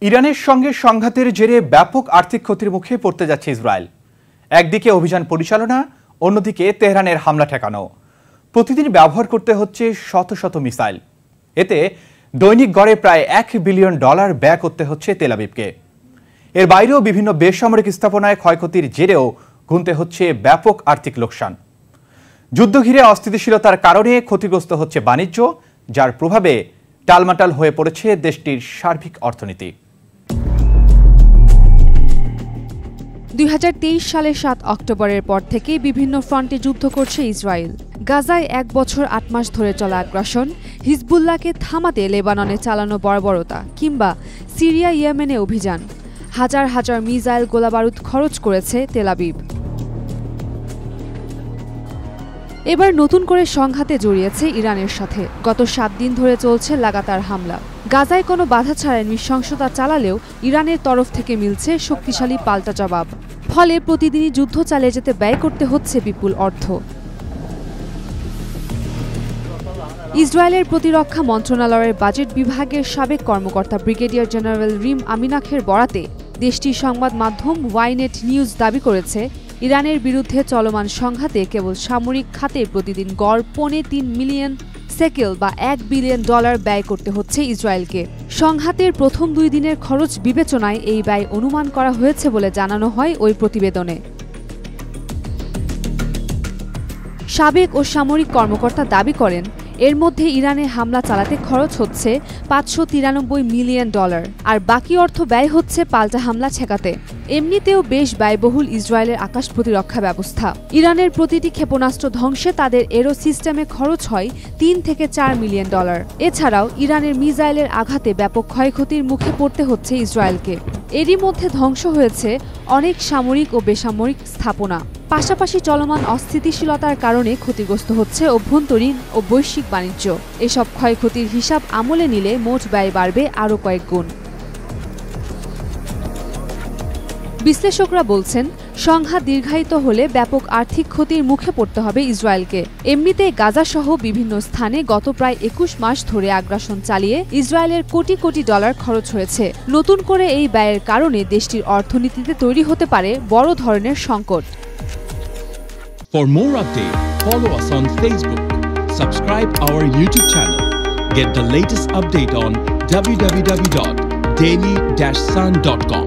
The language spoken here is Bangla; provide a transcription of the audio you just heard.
ইরানের সঙ্গে সংঘাতের জেরে ব্যাপক আর্থিক ক্ষতির মুখে পড়তে যাচ্ছে ইসরায়েল। একদিকে অভিযান পরিচালনা, অন্যদিকে তেহরানের হামলা ঠেকানো। প্রতিদিন ব্যবহার করতে হচ্ছে শত শত মিসাইল। এতে দৈনিক গড়ে প্রায় $1 বিলিয়ন ব্যয় করতে হচ্ছে তেল আবিবকে। এর বাইরেও বিভিন্ন বেসামরিক স্থাপনায় ক্ষয়ক্ষতির জেরেও গুনতে হচ্ছে ব্যাপক আর্থিক লোকসান। যুদ্ধ ঘিরে অস্থিতিশীলতার কারণে ক্ষতিগ্রস্ত হচ্ছে বাণিজ্য, যার প্রভাবে টালমাটাল হয়ে পড়েছে দেশটির সার্বিক অর্থনীতি। 2023 সালের 7 অক্টোবরের পর থেকে বিভিন্ন ফ্রন্টে যুদ্ধ করছে ইসরায়েল। গাজায় 1 বছর 8 মাস ধরে চলা আগ্রাসন, হিজবুল্লাহকে থামাতে লেবাননে চালানো বর্বরতা, কিংবা সিরিয়া ইয়েমেনে অভিযান, হাজার হাজার মিসাইল গোলাবারুদ খরচ করেছে তেল আবিব। এবার নতুন করে সংঘাতে জড়িয়েছে ইরানের সাথে। গত 7 দিন ধরে চলছে লাগাতার হামলা। গাজায় কোনো বাধা ছাড়াই নৃশংসতা চালালেও ইরানের তরফ থেকে মিলছে শক্তিশালী পাল্টা জবাব। ফলে প্রতিদিনই যুদ্ধ চালিয়ে যেতে ব্যয় করতে হচ্ছে বিপুল অর্থ। ইসরায়েলের প্রতিরক্ষা মন্ত্রণালয়ের বাজেট বিভাগের সাবেক কর্মকর্তা ব্রিগেডিয়ার জেনারেল রিম আমিনাখের বরাতে দেশটির সংবাদ মাধ্যম ওয়াইনেট নিউজ দাবি করেছে, ইরানের বিরুদ্ধে চলমান সংঘাতে কেবল সামরিক খাতে প্রতিদিন গড় $3 মিলিয়ন সেকেল বা $1 বিলিয়ন ব্যয় করতে হচ্ছে ইসরায়েলকে। সংঘাতের প্রথম 2 দিনের খরচ বিবেচনায় এই ব্যয় অনুমান করা হয়েছে বলে জানানো হয় ওই প্রতিবেদনে। সাবেক ও সামরিক কর্মকর্তা দাবি করেন, এর মধ্যে ইরানে হামলা চালাতে খরচ হচ্ছে $593 মিলিয়ন, আর বাকি অর্থ ব্যয় হচ্ছে পাল্টা হামলা ঠেকাতে। এমনিতেও বেশ ব্যয়বহুল ইসরায়েলের আকাশ প্রতিরক্ষা ব্যবস্থা। ইরানের প্রতিটি ক্ষেপণাস্ত্র ধ্বংসে তাদের এরো সিস্টেমে খরচ হয় $3 থেকে $4 মিলিয়ন। এছাড়াও ইরানের মিসাইলের আঘাতে ব্যাপক ক্ষয়ক্ষতির মুখে পড়তে হচ্ছে ইসরায়েলকে। এরই মধ্যে ধ্বংস হয়েছে অনেক সামরিক ও বেসামরিক স্থাপনা। পাশাপাশি চলমান অস্থিতিশীলতার কারণে ক্ষতিগ্রস্ত হচ্ছে অভ্যন্তরীণ ও বৈশ্বিক বাণিজ্য। এসব ক্ষয়ক্ষতির হিসাব আমলে নিলে মোট ব্যয় বাড়বে আরও কয়েক গুণ। বিশ্লেষকরা বলছেন, সংঘাত দীর্ঘায়িত হলে ব্যাপক আর্থিক ক্ষতির মুখে পড়তে হবে ইসরায়েলকে। এমনিতেই গাজাসহ বিভিন্ন স্থানে গত প্রায় 21 মাস ধরে আগ্রাসন চালিয়ে ইসরায়েলের কোটি কোটি ডলার খরচ হয়েছে। নতুন করে এই ব্যয়ের কারণে দেশটির অর্থনীতিতে তৈরি হতে পারে বড় ধরনের সংকট। For more updates, follow us on Facebook, subscribe our YouTube channel, get the latest update on www.daily-sun.com.